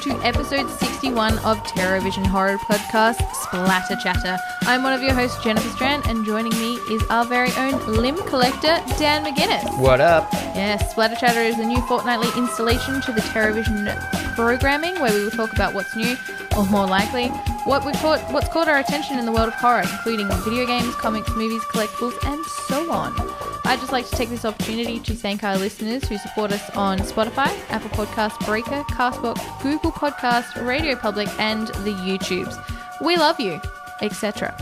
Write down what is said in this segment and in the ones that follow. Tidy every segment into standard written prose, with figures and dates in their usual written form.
to episode 61 of TerrorVision horror podcast, Splatter Chatter. I'm one of your hosts, Jennifer Strand, and joining me is our very own limb collector, Dan McGuinness. What up? Yes, Splatter Chatter is a new fortnightly installation to the TerrorVision programming where we will talk about what's new, or more likely, what's caught our attention in the world of horror, including video games, comics, movies, collectibles, and so on. I'd just like to take this opportunity to thank our listeners who support us on Spotify, Apple Podcasts, Breaker, Castbox, Google Podcasts, Radio Public, and the YouTubes. We love you, etc.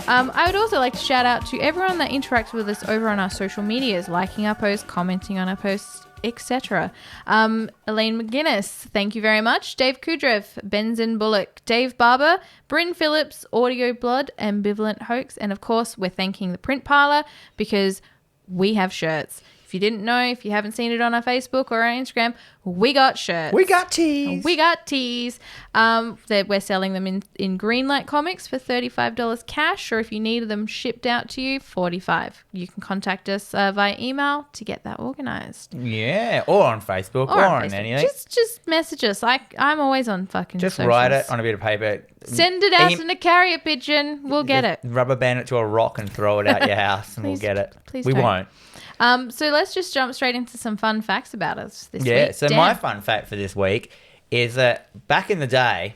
I would also like to shout out to everyone that interacts with us over on our social medias, liking our posts, commenting on our posts, etc. Elaine McGuinness, thank you very much. Dave Kudrev, Benzen Bullock, Dave Barber, Bryn Phillips, Audio Blood, Ambivalent Hoax, and of course we're thanking the Print Parlor because we have shirts. If you didn't know, if you haven't seen it on our Facebook or our Instagram, we got shirts. We got tees. We're selling them in Greenlight Comics for $35 cash, or if you need them shipped out to you, $45. You can contact us via email to get that organized. Yeah, or on Facebook, or on anything. Just message us. I'm always on fucking Just socials. write it on a bit of paper. Send it out in a carrier pigeon. We'll get it. Rubber band it to a rock and throw it out your house and we'll get it. We don't. Won't. So let's just jump straight into some fun facts about us this week. Yeah, so Dan. my fun fact for this week is that back in the day,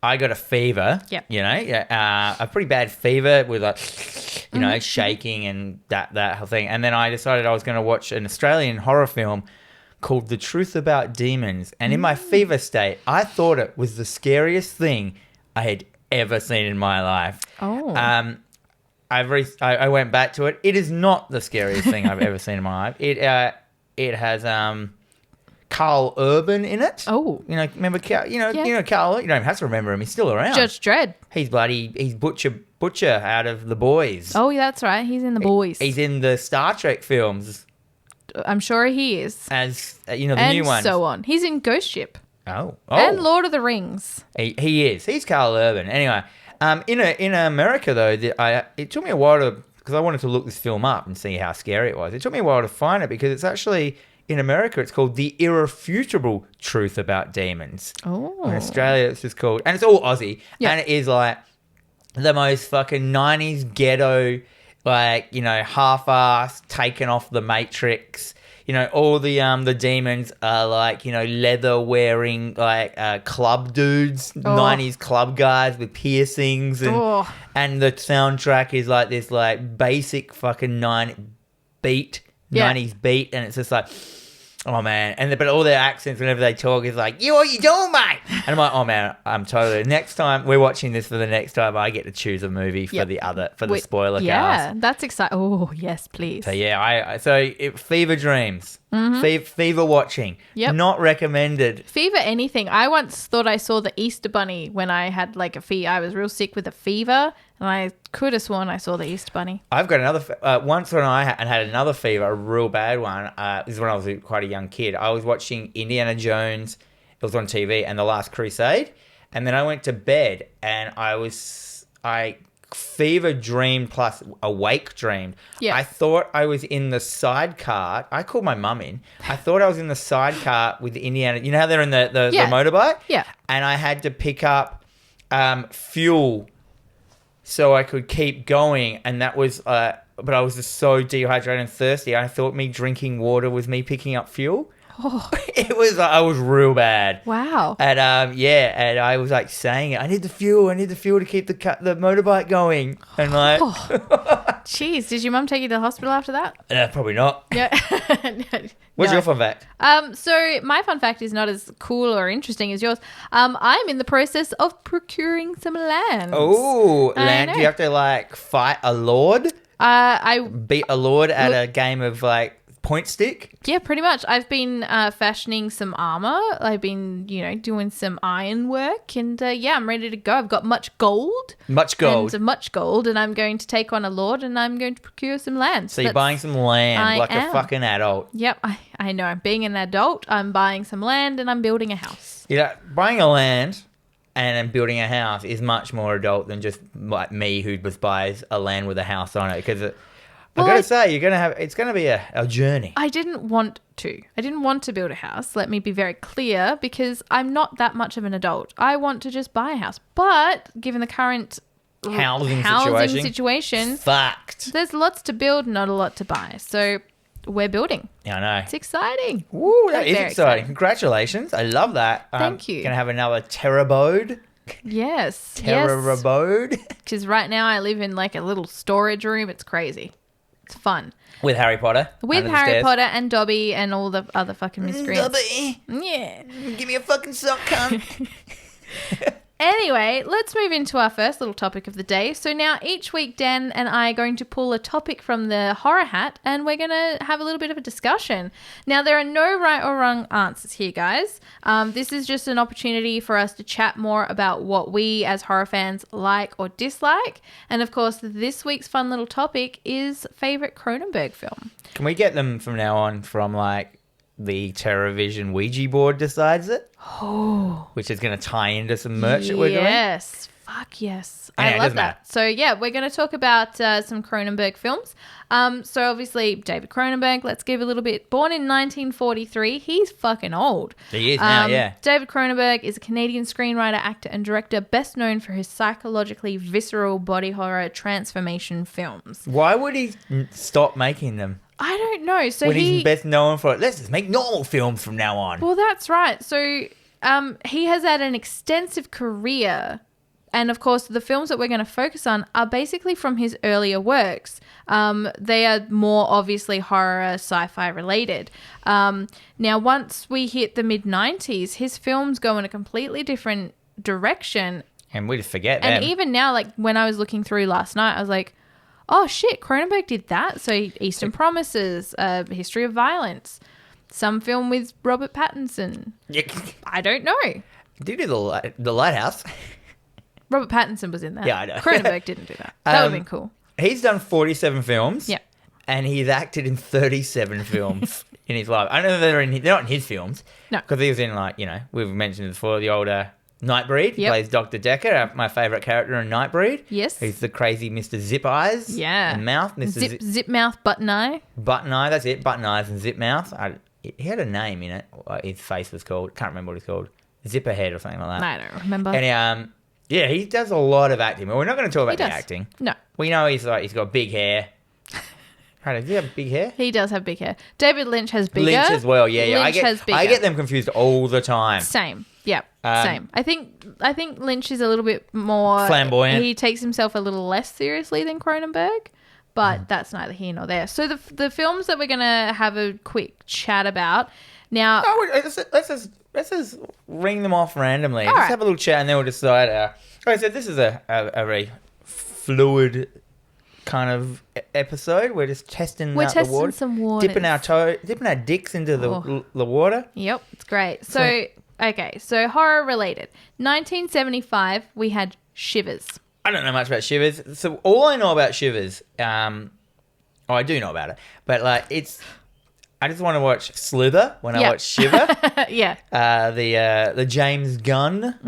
I got a fever, Yep. A pretty bad fever with shaking and that whole thing. And then I decided I was going to watch an Australian horror film called The Truth About Demons. And in my fever state, I thought it was the scariest thing I had ever seen in my life. Oh. I went back to it. It is not the scariest thing I've ever seen in my life. It has Carl Urban in it. Oh, remember Carl? Carl. You don't even have to remember him. He's still around. Judge Dredd. He's Butcher out of The Boys. Oh, that's right. He's in The Boys. He's in the Star Trek films. I'm sure he is. As the new ones. one. And so on. He's in Ghost Ship. Oh. And Lord of the Rings. He is. He's Carl Urban. Anyway. In America, though, it took me a while because I wanted to look this film up and see how scary it was. It took me a while to find it because it's actually, in America, it's called The Irrefutable Truth About Demons. Oh. In Australia, it's just called, and it's all Aussie. Yeah. And it is like the most fucking 90s ghetto, half-assed, taken off the Matrix. All the demons are leather-wearing, club dudes, 90s club guys with piercings. And the soundtrack is this, basic fucking 90s beat. And it's just oh, man. But all their accents, whenever they talk, is what you doing, mate? And I'm like, oh, man, I'm totally... Next time, we're watching this for the next time, I get to choose a movie for the spoiler cast. Yeah, that's exciting. Oh, yes, please. So, yeah, fever dreams. Mm-hmm. Fever watching. Yep. Not recommended. Fever anything. I once thought I saw the Easter Bunny when I had a fever. I was real sick with a fever, and I could have sworn I saw the Easter Bunny. I've got another... once when I had another fever, a real bad one, this is when I was quite a young kid. I was watching Indiana Jones. It was on TV, and The Last Crusade. And then I went to bed, and I fever dreamed plus awake dreamed. Yeah. I thought I was in the sidecar. I called my mum in. I thought I was in the sidecar with Indiana. You know how they're in the motorbike? Yeah. And I had to pick up fuel so I could keep going. And that was... but I was just so dehydrated and thirsty. I thought me drinking water was me picking up fuel. Oh. I was real bad. Wow. And and I was saying it. I need the fuel to keep the motorbike going. And jeez, did your mum take you to the hospital after that? Probably not. Yeah. What's your fun fact? So my fun fact is not as cool or interesting as yours. I'm in the process of procuring some land. Oh, land. Do you have to fight a lord? I beat a lord at a game of point stick? Yeah, pretty much. I've been fashioning some armor. I've been, doing some iron work. And, I'm ready to go. I've got much gold. And I'm going to take on a lord and I'm going to procure some land. So you're buying some land a fucking adult. Yep, I know. Being an adult, I'm buying some land and I'm building a house. Buying a land and then building a house is much more adult than just me who just buys a land with a house on it. Because I gotta say, it's gonna be a journey. I didn't want to. I didn't want to build a house. Let me be very clear, because I'm not that much of an adult. I want to just buy a house. But given the current Housing situation, fucked. There's lots to build, not a lot to buy. So we're building. Yeah, I know. It's exciting. Woo, that is exciting. Congratulations. I love that. Thank you. Gonna have another terrabode. Yes. Terrorabode. Because right now I live in like a little storage room. It's crazy. It's fun. With Harry Potter. With Harry Potter and Dobby and all the other fucking miscreants. Dobby. Yeah. Give me a fucking sock, cunt. Anyway, let's move into our first little topic of the day. So now each week, Dan and I are going to pull a topic from the horror hat and we're going to have a little bit of a discussion. Now, there are no right or wrong answers here, guys. This is just an opportunity for us to chat more about what we as horror fans like or dislike. And of course, this week's fun little topic is favourite Cronenberg film. Can we get them from now on from like the TerrorVision Ouija board decides it? Oh. Which is going to tie into some merch that we're doing? Yes. Fuck yes. Anyway, I love that. So yeah, we're going to talk about some Cronenberg films. So obviously David Cronenberg, let's give a little bit. Born in 1943. He's fucking old. He is now, yeah. David Cronenberg is a Canadian screenwriter, actor and director, best known for his psychologically visceral body horror transformation films. Why would he stop making them? I don't know. So when he's best known for it, let's just make normal films from now on. Well, that's right. So he has had an extensive career. And, of course, the films that we're going to focus on are basically from his earlier works. They are more obviously horror, sci-fi related. Now, once we hit the mid-90s, his films go in a completely different direction. And we just forget them. And even now, like when I was looking through last night, I was like, oh, shit, Cronenberg did that. So Eastern Promises, History of Violence, some film with Robert Pattinson. I don't know. Did he do the Lighthouse? Robert Pattinson was in that. Yeah, I know. Cronenberg didn't do that. That would have been cool. He's done 47 films. Yeah. And he's acted in 37 films in his life. I know they're not in his films. No. Because he was in, like, you know, we've mentioned before, the older Nightbreed. He Yep. plays Dr. Decker, my favourite character in Nightbreed. Yes. He's the crazy Mr. Zip Eyes. Yeah. And Mouth. Mr. Zip Mouth, Button Eye. Button Eye, that's it. Button Eyes and Zip Mouth. He had a name in it. His face was called. Can't remember what it's called. Zipperhead or something like that. I don't remember. And yeah, he does a lot of acting. But we're not going to talk about the acting. No. We know he's got big hair. Does he have big hair? He does have big hair. David Lynch has bigger. Lynch as well, yeah. Lynch has bigger. I get them confused all the time. Same. Yep. Same. I think Lynch is a little bit more flamboyant. He takes himself a little less seriously than Cronenberg, but that's neither here nor there. So the films that we're gonna have a quick chat about now. Let's just ring them off randomly. All Just right. have a little chat and then we'll decide. Like I said, this is a very fluid kind of episode. We're just testing We're out testing the water, some waters. dipping our dicks into the water. Yep, it's great. So okay, so horror related. 1975, we had Shivers. I don't know much about Shivers. So all I know about Shivers, I do know about it, but like I just want to watch Slither when I watch Shiver. Yeah. The James Gunn.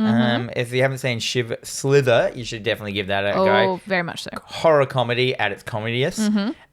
If you haven't seen Slither, you should definitely give that a go. Oh, very much so. Horror comedy at its comediest,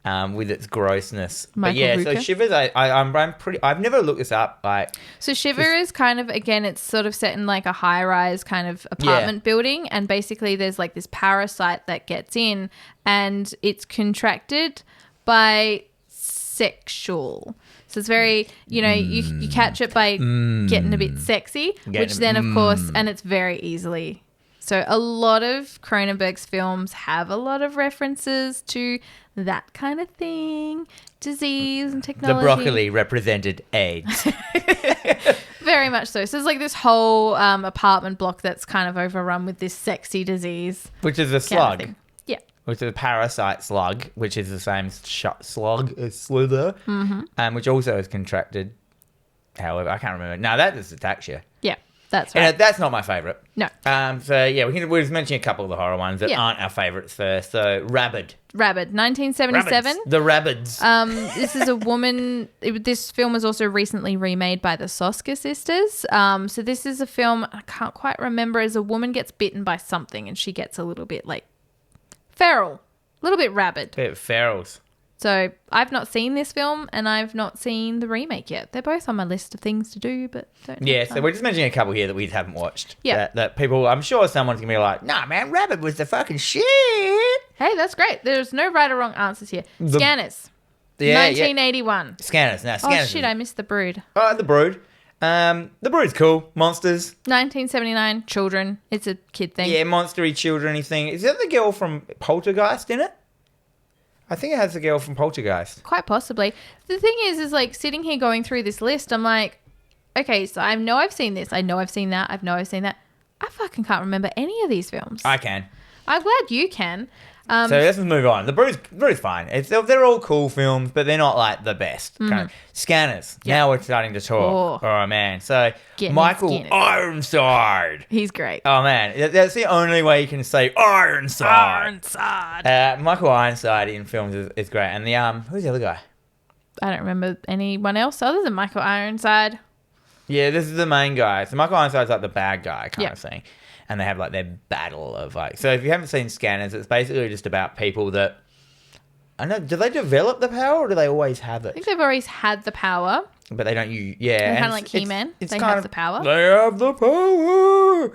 with its grossness. Michael but yeah, Rooker. so Shivers, I'm pretty. I've never looked this up. Like, So Shiver is kind of, again, it's sort of set in like a high-rise kind of apartment building, and basically there's like this parasite that gets in, and it's contracted by sexual. So it's very, you catch it by getting a bit sexy, which then, of course, and it's very easily. So a lot of Cronenberg's films have a lot of references to that kind of thing, disease and technology. the broccoli represented AIDS. Very much so. So it's like this whole apartment block that's kind of overrun with this sexy disease. Which is a kind of slug. thing. Yeah. Which is a parasite slug, which is the same slug as Slither, which also is contracted. However, I can't remember. No, that just attacks you. Yeah, that's right. And that's not my favourite. No. So yeah, we'll just mention a couple of the horror ones that aren't our favourites first. So Rabid, 1977. The Rabbids. This is a woman. This film was also recently remade by the Soska sisters. So this is a film I can't quite remember. As a woman gets bitten by something and she gets a little bit like feral, a little bit rabid. Bit ferals. So I've not seen this film and I've not seen the remake yet. They're both on my list of things to do, but don't Yeah, so we're just mentioning a couple here that we haven't watched. Yeah. That people, I'm sure someone's going to be like, nah, man, Rabbit was the fucking shit. Hey, that's great. There's no right or wrong answers here. Scanners. Yeah, 1981. Yeah. Scanners. Now, Oh, Scanners. shit, I missed The Brood. Oh, The Brood. The Brood's cool. Monsters. 1979. Children. It's a kid thing. Yeah, monstery children-y thing. Is that the girl from Poltergeist in it? I think it has the girl from Poltergeist. Quite possibly. The thing is like sitting here going through this list, I'm like, okay, so I know I've seen this. I know I've seen that. I've seen that. I fucking can't remember any of these films. I can. I'm glad you can. So let's just move on. The Brood's fine. They're all cool films, but they're not like the best. Kind of. Scanners. Yeah. Now we're starting to talk. Oh man. So Michael Ironside. He's great. Oh man, that's the only way you can say Ironside. Michael Ironside in films is great. And the who's the other guy? I don't remember anyone else other than Michael Ironside. Yeah, this is the main guy. So Michael Ironside's like the bad guy kind of thing. And they have like their battle of like... So if you haven't seen Scanners, it's basically just about people that... I know, do they develop the power or do they always have it? I think they've always had the power. But they don't use... Yeah. Kind of like He-Man. They have the power. They have the power!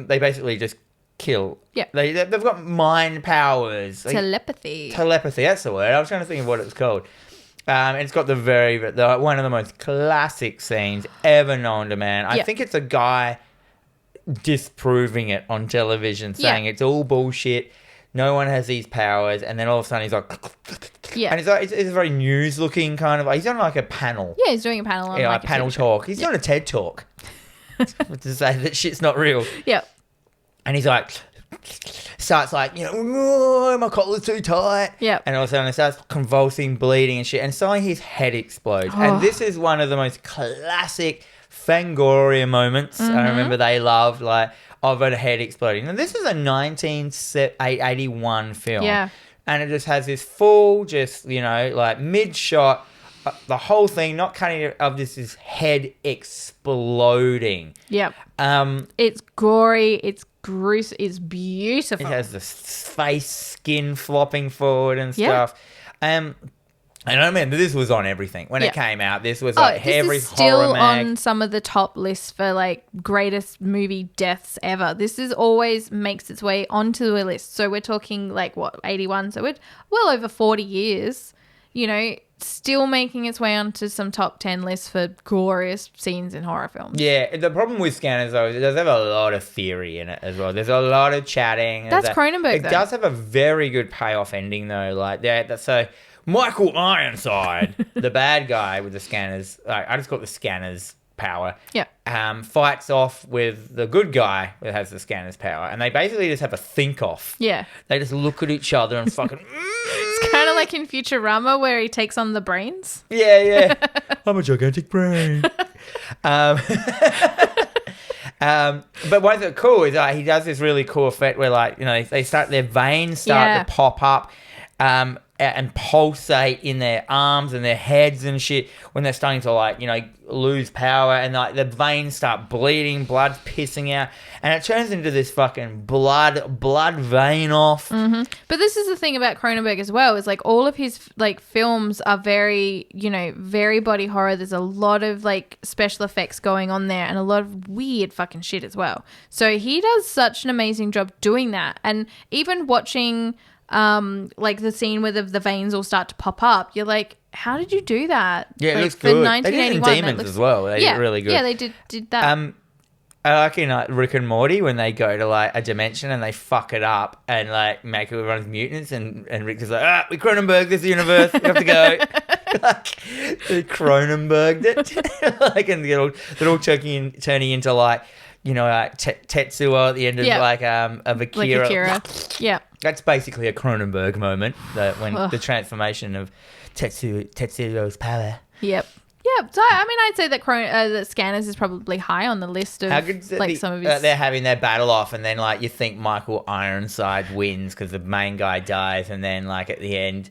They basically just kill. Yeah. They've got mind powers. Telepathy. Telepathy, that's the word. I was trying to think of what it was called. And it's got one of the most classic scenes ever known to man. I think it's a guy disproving it on television, saying it's all bullshit. No one has these powers, and then all of a sudden he's like, and it's a very news looking kind of. He's on like a panel. Yeah, he's doing a panel on like a panel talk. He's doing a TED talk to say that shit's not real. Yeah, and he's like. Starts like, oh, my collar's too tight. Yeah. And all of a sudden it starts convulsing, bleeding and shit. And suddenly his head explodes. Oh. And this is one of the most classic Fangoria moments. Mm-hmm. I remember they loved, like, of a head exploding. And this is a 1981 film. Yeah. And it just has this full, just, like mid-shot, the whole thing, not cutting it, of this is head exploding. Yep. It's gory. It's gruesome. It's beautiful. It has the face, skin flopping forward and stuff. And I remember this was on everything when it came out. This was like every horror mag. Still on some of the top lists for like greatest movie deaths ever. This is always makes its way onto the list. So we're talking like 81. So we're well over 40 years. Still making its way onto some top 10 lists for glorious scenes in horror films. Yeah, the problem with Scanners, though, is it does have a lot of theory in it as well. There's a lot of chatting. That's Cronenberg, It does have a very good payoff ending, though. Like that. So Michael Ironside, the bad guy with the scanners, I just call it the scanners power. Yeah. Fights off with the good guy that has the scanners power, and they basically just have a think off. Yeah. They just look at each other and fucking. It's kind of like in Futurama where he takes on the brains. Yeah. I'm a gigantic brain. But what's cool is he does this really cool effect where their veins start to pop up. And pulsate in their arms and their heads and shit when they're starting to lose power, and the veins start bleeding, blood's pissing out, and it turns into this fucking blood vein off. Mm-hmm. But this is the thing about Cronenberg as well, is like all of his films are very very body horror. There's a lot of special effects going on there and a lot of weird fucking shit as well. So he does such an amazing job doing that, and even watching the scene where the veins all start to pop up, you're like, how did you do that? Yeah, it looks good. They did it in Demons as well. They did really good. Yeah, they did that. I like in Rick and Morty when they go to a dimension and they fuck it up and make everyone's mutants, and Rick is like, we Cronenberg this universe, we have to go. They Cronenberged it. And they're all turning into Tetsuo at the end of of Akira. Akira. Yeah. That's basically a Cronenberg moment, when the transformation of Tetsuo's power. Yep. Yeah, so I'd say that that Scanners is probably high on the list of some of his. They're having their battle off, and then you think Michael Ironside wins because the main guy dies, and then at the end,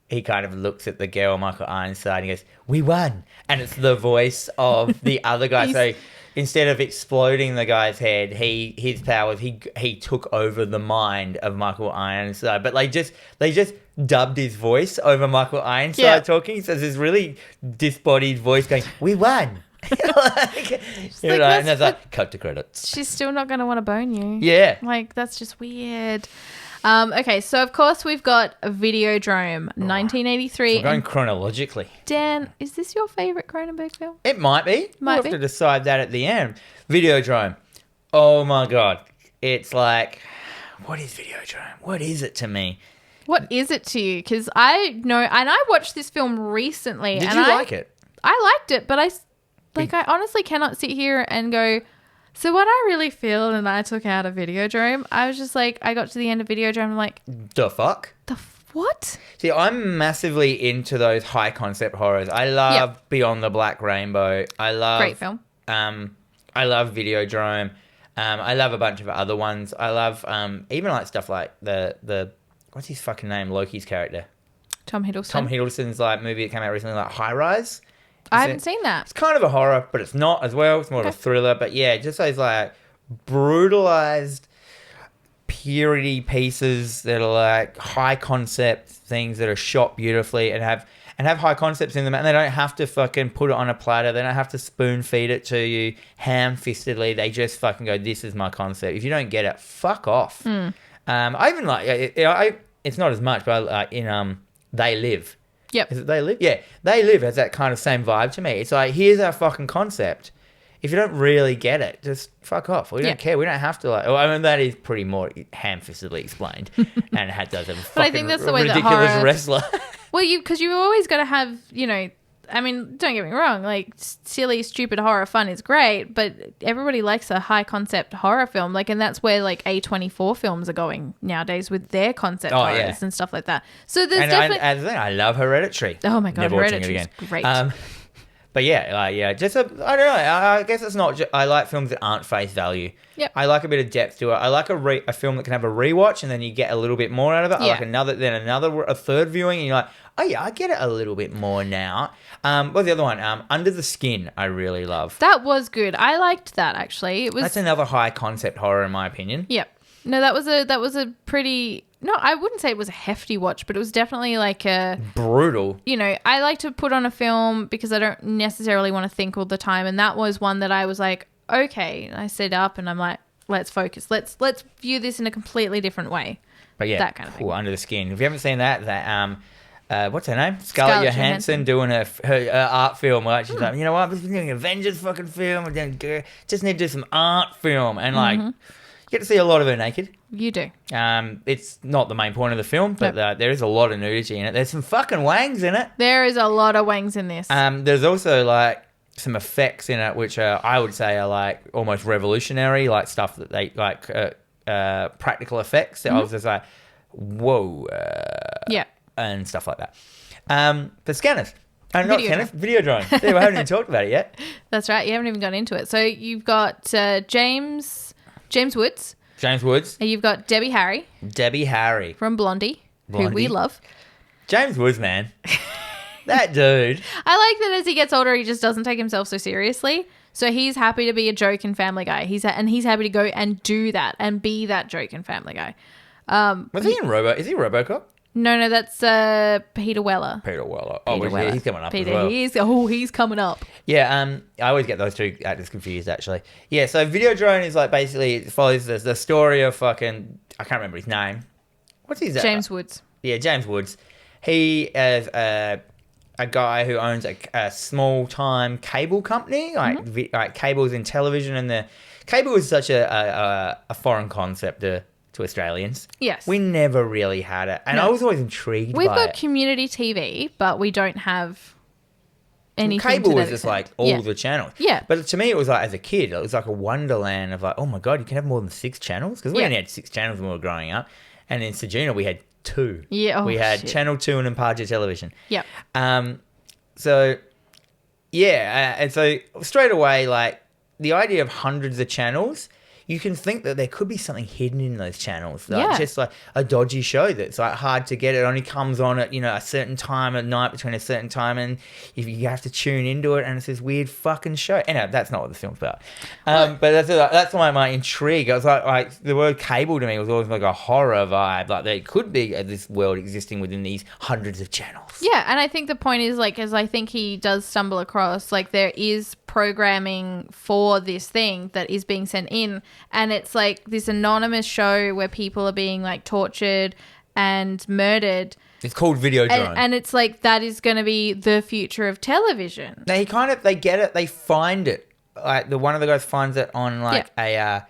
he kind of looks at the girl, Michael Ironside, and he goes, "We won," and it's the voice of the other guy. So instead of exploding the guy's head, his powers he took over the mind of Michael Ironside. But they just dubbed his voice over Michael Ironside talking. So there's this really disbodied voice going, "We won." And there's like, cut to credits. She's still not going to want to bone you. Yeah. Like, that's just weird. Okay, so of course we've got Videodrome, 1983. So going chronologically. Dan, is this your favourite Cronenberg film? It might be. Might we'll be. have to decide that at the end. Videodrome. Oh my God. It's like, what is Videodrome? What is it to me? What is it to you? Because I know, and I watched this film recently. Did you like it? I liked it, but I honestly cannot sit here and go, so what I really feel, and I took out a Videodrome, I was just like, I got to the end of Videodrome, I'm like, the fuck? What? See, I'm massively into those high concept horrors. I love Beyond the Black Rainbow. I love... Great film. I love Videodrome. I love a bunch of other ones. I love even like stuff like the what's his fucking name? Loki's character. Tom Hiddleston. Tom Hiddleston's like movie that came out recently, like High Rise. I haven't seen that. It's kind of a horror, but it's not as well. It's more of a thriller. But yeah, just those like brutalized purity pieces that are like high concept things that are shot beautifully and have high concepts in them, and they don't have to fucking put it on a platter. They don't have to spoon feed it to you ham-fistedly. They just fucking go, "This is my concept." If you don't get it, fuck off. I even like it's not as much, but I like in They Live. Yep. Is it They Live? Yeah, They Live has that kind of same vibe to me. It's like, here's our fucking concept. If you don't really get it, just fuck off. We don't care. We don't have to like. Well, I mean, that is pretty more ham-fistedly explained, and it does have a But I think that's the way ridiculous that horror... wrestler. Well, because you've always got to have, I mean, don't get me wrong, like, silly, stupid horror fun is great, but everybody likes a high-concept horror film, like, and that's where, like, A24 films are going nowadays with their concept horrors and stuff like that. So there's definitely... I love Hereditary. Oh, my God, Never watching Hereditary it is great. But yeah, just I don't know. I guess it's not. I like films that aren't face value. Yep. I like a bit of depth to it. I like a film that can have a rewatch and then you get a little bit more out of it. Yeah. I like a third viewing and you're like, oh yeah, I get it a little bit more now. What's the other one? Under the Skin, I really love. That was good. I liked that actually. That's another high concept horror in my opinion. Yep. No, that was a pretty... No, I wouldn't say it was a hefty watch, but it was definitely like a... Brutal. I like to put on a film because I don't necessarily want to think all the time. And that was one that I was like, okay. And I sit up and I'm like, let's focus. Let's view this in a completely different way. But yeah, that kind of thing. Under the Skin. If you haven't seen that what's her name? Scarlett Johansson doing her art film. Like she's like, you know what? I'm doing an Avengers fucking film. I just need to do some art film. And like... You get to see a lot of her naked. You do. It's not the main point of the film, but there is a lot of nudity in it. There's some fucking wangs in it. There is a lot of wangs in this. There's also like some effects in it, which I would say are like almost revolutionary, like stuff that they like practical effects. I was just like, whoa. And stuff like that. The scanners. Not scanners, Videodrome. We haven't even talked about it yet. That's right. You haven't even got into it. So you've got James Woods. James Woods. And you've got Debbie Harry. From Blondie, who we love. James Woods, man. That dude. I like that as he gets older, he just doesn't take himself so seriously. So he's happy to be a joke in Family Guy. He's happy to go and do that and be that joke in Family Guy. Was he in Is he RoboCop? No, that's Peter Weller. Oh, he's coming up as well. He's coming up. Yeah, I always get those two actors confused, actually. Yeah, so Videodrome is like basically it follows the story of fucking... I can't remember his name. What's his name? James Woods. Yeah, James Woods. He is a guy who owns a small-time cable company, like cables in television, and the cable is such a foreign concept to Australians. Yes. We never really had it. And I was always intrigued by it. We've got community TV, but we don't have anything. Cable was just like all the channels. Yeah. But to me, it was like, as a kid, it was like a wonderland of like, oh my God, you can have more than 6 channels? Because we only had 6 channels when we were growing up. And in Sajuna, we had 2. Yeah. We had Channel 2 and Impaja Television. Yep. So, yeah. And so straight away, like the idea of hundreds of channels, you can think that there could be something hidden in those channels. Like just like a dodgy show that's like hard to get. It only comes on at, a certain time at night between a certain time, and if you have to tune into it, and it's this weird fucking show. Anyway, that's not what the film's about. But that's why my intrigue. I was like the word cable to me was always like a horror vibe. Like there could be this world existing within these hundreds of channels. Yeah, and I think the point is, like, as I think he does stumble across, like, there is programming for this thing that is being sent in, and it's like this anonymous show where people are being like tortured and murdered. It's called Videodrome. And it's like that is going to be the future of television. They get it, they find it. Like one of the guys finds it on like a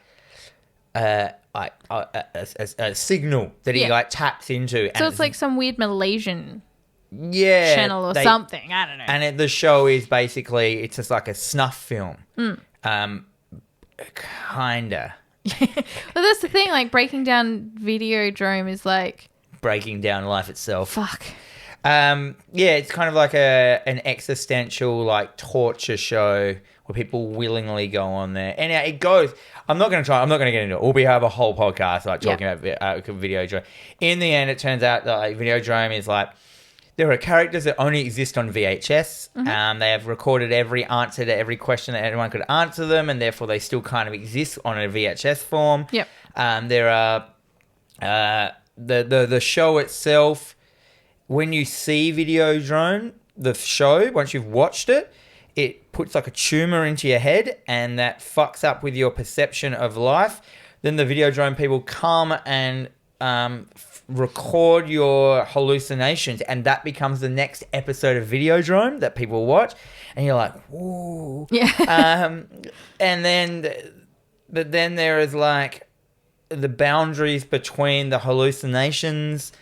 signal that he like taps into. So it's like some weird Malaysian yeah, channel or something. I don't know. And the show is basically, it's just like a snuff film. Kinda. Well, that's the thing. Like, breaking down Videodrome is like breaking down life itself. Fuck. Yeah, it's kind of like an existential like torture show where people willingly go on there, and it goes. I'm not going to get into it. We have a whole podcast like talking about Videodrome. In the end, it turns out that like Videodrome is like, there are characters that only exist on VHS. Mm-hmm. They have recorded every answer to every question that anyone could answer them, and therefore they still kind of exist on a VHS form. Yep. There are the show itself. When you see Videodrome, the show, once you've watched it, it puts like a tumor into your head, and that fucks up with your perception of life. Then the Videodrome people come and record your hallucinations, and that becomes the next episode of Videodrome that people watch, and you're like, whoa. Yeah. And then, but then there is like the boundaries between the hallucinations,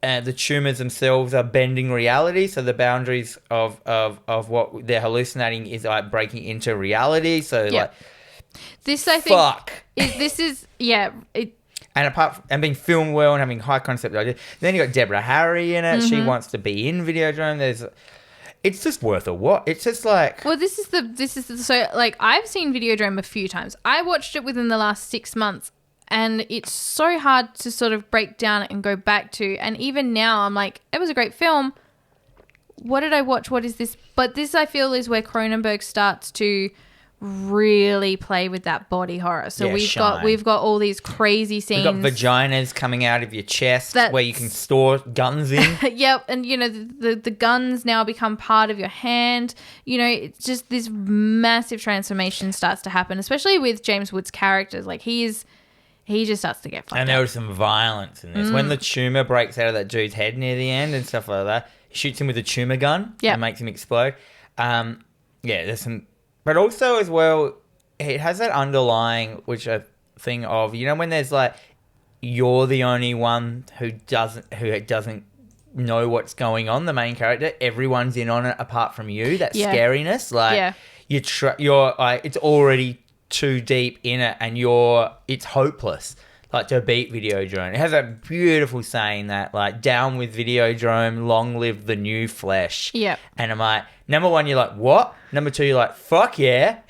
and the tumors themselves are bending reality. So the boundaries of what they're hallucinating is like breaking into reality. So like, this I think fuck. And being filmed well and having high concept ideas. Then you got Deborah Harry in it. Mm-hmm. She wants to be in Videodrome. It's just worth a watch. It's just like, well, so like I've seen Videodrome a few times. I watched it within the last 6 months, and it's so hard to sort of break down and go back to. And even now, I'm like, it was a great film. What did I watch? What is this? But this, I feel, is where Cronenberg starts to really play with that body horror. So we've got all these crazy scenes. We've got vaginas coming out of your chest where you can store guns in. Yep, and the guns now become part of your hand. It's just this massive transformation starts to happen, especially with James Woods' characters. Like he just starts to get fucked up. And there was some violence in this. When the tumor breaks out of that dude's head near the end and stuff like that, he shoots him with a tumor gun and makes him explode. There's some. But also as well, it has that underlying thing of, when there's like, you're the only one who doesn't know what's going on, the main character, everyone's in on it apart from you. That scariness, like you're like, it's already too deep in it, and it's hopeless. Like, to beat Videodrome. It has a beautiful saying that, like, down with Videodrome, long live the new flesh. Yeah. And I'm like, number one, you're like, what? Number two, you're like, fuck yeah.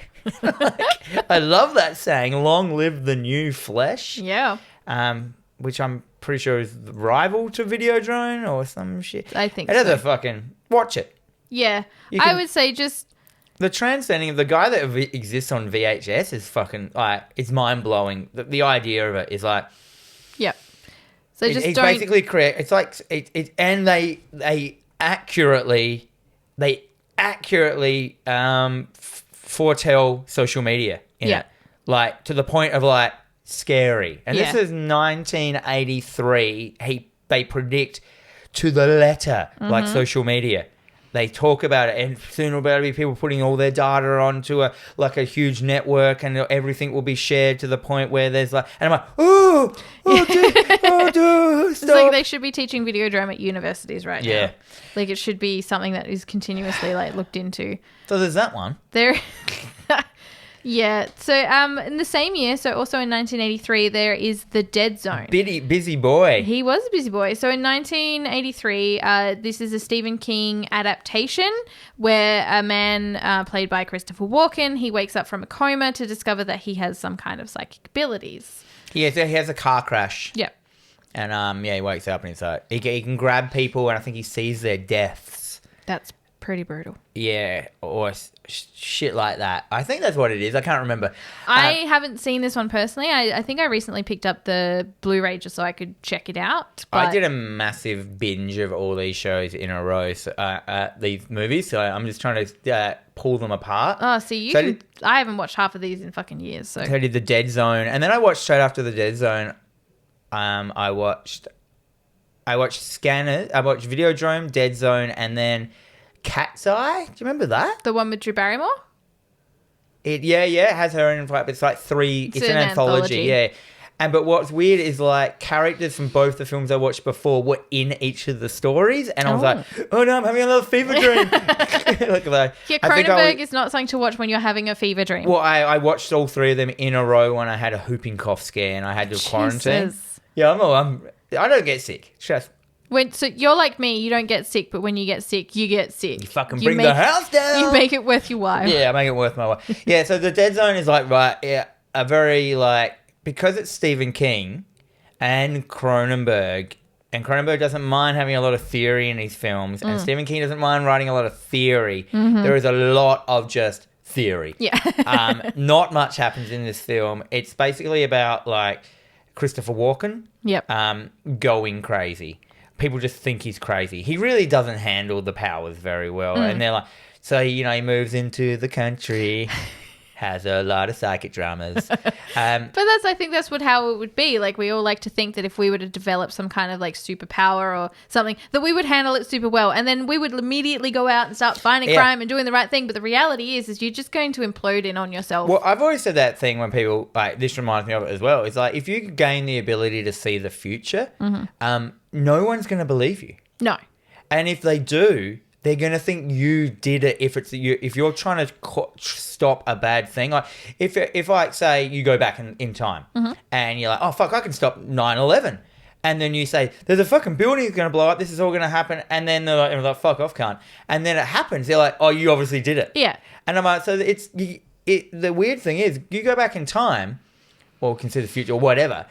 Like, I love that saying, long live the new flesh. Yeah. Which I'm pretty sure is the rival to Videodrome or some shit. I think it has a fucking, watch it. Yeah. I would say just... The transcending of the guy that exists on VHS is fucking, like, it's mind-blowing. The idea of it is like... Yep. So just it's basically correct. It's like... And they accurately foretell social media in it. Like, to the point of, like, scary. And this is 1983. They predict to the letter, like, social media. They talk about it, and soon will be people putting all their data onto a huge network, and everything will be shared to the point where there's like, and I'm like, dude, stop. It's like they should be teaching Videodrome at universities right now. Yeah. Like, it should be something that is continuously like looked into. So there's that one. Yeah. So in the same year, so also in 1983, there is The Dead Zone. Busy boy. He was a busy boy. So in 1983, this is a Stephen King adaptation where a man played by Christopher Walken, he wakes up from a coma to discover that he has some kind of psychic abilities. Yeah, so he has a car crash. Yep. And he wakes up and he's like, he can grab people, and I think he sees their deaths. That's pretty brutal. Yeah, or shit like that. I think that's what it is. I can't remember. I haven't seen this one personally. I think I recently picked up the Blu-ray just so I could check it out. But I did a massive binge of all these shows in a row, these movies, so I'm just trying to pull them apart. Oh, see, I haven't watched half of these in fucking years. So I did The Dead Zone, and then I watched straight after The Dead Zone. I watched Scanners. I watched Videodrome, Dead Zone, and then Cat's Eye. Do you remember that? The one with Drew Barrymore? It has her in but it's like three. It's an anthology. Yeah. But what's weird is like characters from both the films I watched before were in each of the stories, and I was like, oh no, I'm having another fever dream. Cronenberg is not something to watch when you're having a fever dream. Well, I watched all three of them in a row when I had a whooping cough scare and I had to quarantine. Yeah, I don't get sick. Trust. So you're like me, you don't get sick, but when you get sick, you get sick. You fucking bring the house down. You make it worth your while. Yeah, I make it worth my while. Yeah, so The Dead Zone is like, a very like, because it's Stephen King and Cronenberg doesn't mind having a lot of theory in his films, and Stephen King doesn't mind writing a lot of theory. Mm-hmm. There is a lot of just theory. Yeah. Not much happens in this film. It's basically about like Christopher Walken going crazy. People just think he's crazy. He really doesn't handle the powers very well. And they're like, so, he moves into the country, has a lot of psychic dramas. But I think that's how it would be. Like, we all like to think that if we were to develop some kind of like superpower or something, that we would handle it super well. And then we would immediately go out and start fighting crime and doing the right thing. But the reality is you're just going to implode in on yourself. Well, I've always said that thing when people, like, this reminds me of it as well. It's like, if you gain the ability to see the future, no one's going to believe you. No. And if they do, they're going to think you did it if you're trying to stop a bad thing. Like if like, say you go back in time and you're like, oh, fuck, I can stop 9/11. And then you say, there's a fucking building that's going to blow up. This is all going to happen. And then they're like, fuck off, cunt. And then it happens. They're like, oh, you obviously did it. Yeah. And I'm like, so the weird thing is you go back in time or consider the future or whatever.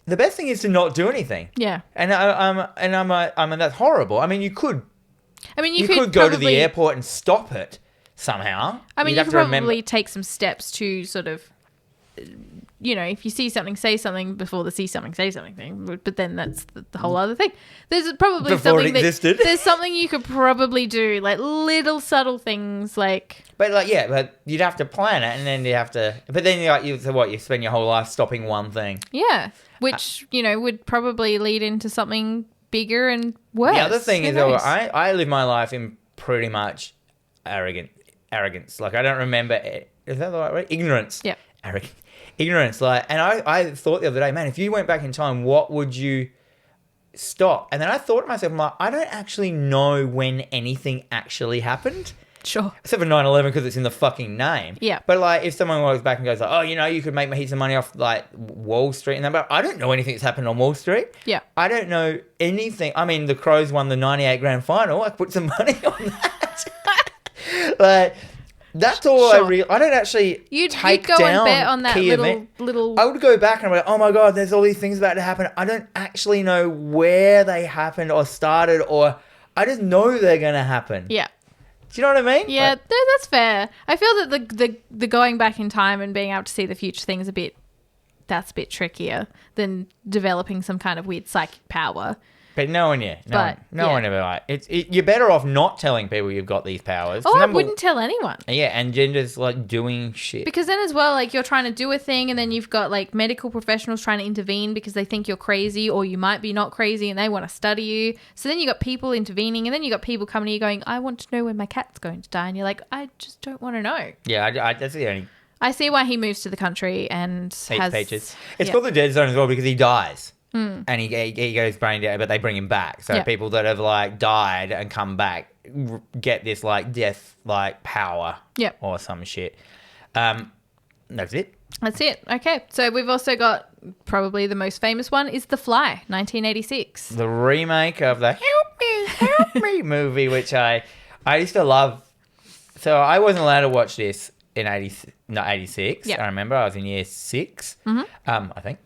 The best thing is to not do anything. Yeah. And I'm like, that's horrible. I mean, you could could go to the airport and stop it somehow. I mean, you could probably take some steps to sort of, if you see something, say something before the see something, say something thing. But then that's the whole other thing. There's probably before something it existed. There's something you could probably do, like little subtle things, like. But but you'd have to plan it, and then you have to. But then you spend your whole life stopping one thing. Yeah, which would probably lead into something bigger and worse. The other thing is, I live my life in pretty much arrogance. Like, I don't remember. Is that the right word? Ignorance. Yeah. Ignorance. Like, and I thought the other day, man, if you went back in time, what would you stop? And then I thought to myself, I'm like, I don't actually know when anything actually happened. Sure. Except for 9/11 because it's in the fucking name. Yeah. But like, if someone goes back and goes like, oh, you could make heaps of money off like Wall Street and that, but I don't know anything that's happened on Wall Street. Yeah. I don't know anything. I mean, the Crows won the 98 grand final. I put some money on that. Like, that's all sure. I don't actually you'd go and bet on that little... I would go back and I'm like, oh my God, there's all these things about to happen. I don't actually know where they happened or started, or I just know they're going to happen. Yeah. Do you know what I mean? Yeah, that's fair. I feel that the going back in time and being able to see the future thing is a bit trickier than developing some kind of weird psychic power. But no one ever like you're better off not telling people you've got these powers. Oh, I wouldn't tell anyone. Yeah, and just like doing shit. Because then as well, like, you're trying to do a thing and then you've got like medical professionals trying to intervene because they think you're crazy or you might be not crazy and they want to study you. So then you got people intervening and then you got people coming to you going, I want to know when my cat's going to die. And you're like, I just don't want to know. Yeah, that's the only... I see why he moves to the country and has... peaches. It's called the Dead Zone as well because he dies. And he goes brain dead, but they bring him back. So people that have like died and come back get this like death like power or some shit. That's it. That's it. Okay. So we've also got probably the most famous one is The Fly, 1986. The remake of the Help Me movie, which I used to love. So I wasn't allowed to watch this in 86. Yep. I remember I was in year 6, Mm-hmm. I think.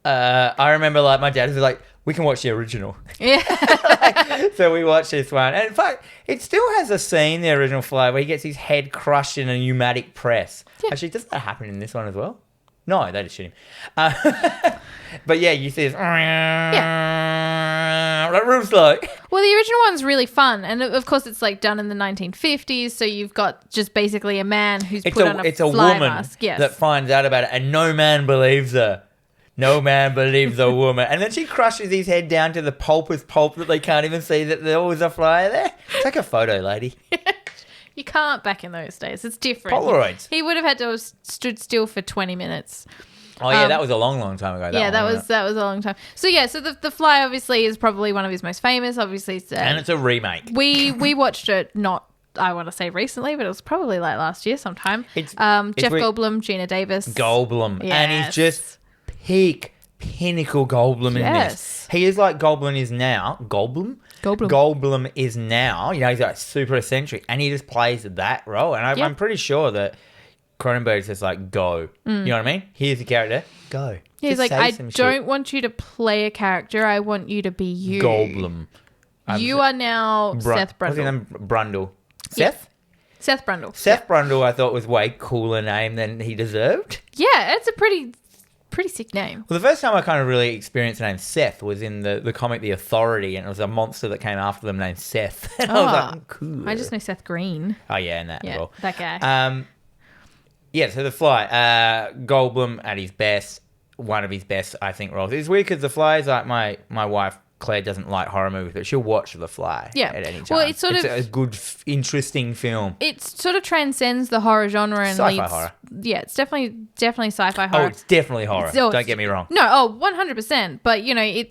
I remember like my dad was like, we can watch the original. Yeah. So we watched this one. And in fact, it still has a scene, the original Fly, where he gets his head crushed in a pneumatic press. Yeah. Actually, does that happen in this one as well? No, they just shoot him. But yeah, you see this. Yeah. Like real slow. Well, the original one's really fun. And of course, it's like done in the 1950s. So you've got just basically a man who's put on a fly mask. Yes. That finds out about it, and no man believes her. No man believes a woman. And then she crushes his head down to the pulpest pulp that they can't even see that there was a fly there. Take a photo, lady. You can't back in those days. It's different. Polaroids. He would have had to have stood still for 20 minutes. Oh, yeah, that was a long, long time ago. That was a long time. So, yeah, so the Fly obviously is probably one of his most famous. Obviously, and it's a remake. We watched it I want to say recently, but it was probably like last year sometime. Jeff Goldblum, Gina Davis. Goldblum. Yes. And he's just pinnacle Goldblum in this. He is like Goldblum is now. Goldblum is now. You know, he's like super eccentric, and he just plays that role. And I'm pretty sure that Cronenberg's just like, go. You know what I mean? Here's the character. Go. He's like, I don't want you to play a character. I want you to be you. Goldblum. You are now Seth Brundle. What's his name? Brundle. Seth? Seth Brundle. Seth Brundle, I thought, was way cooler name than he deserved. Yeah, it's a pretty sick name. Well, the first time I kind of really experienced the name Seth was in the comic The Authority, and it was a monster that came after them named Seth. And I was like, cool. I just know Seth Green. Oh, yeah, and that as well. That guy. Yeah, so The Fly. Goldblum at his best, one of his best, I think, roles. It's weird because The Fly is like my wife, Claire, doesn't like horror movies, but she'll watch The Fly at any time. Well, it's a good, interesting film. It sort of transcends the horror genre and sci-fi horror. Yeah, it's definitely sci-fi horror. Oh, it's definitely horror. Don't get me wrong. No, 100%. But, you know,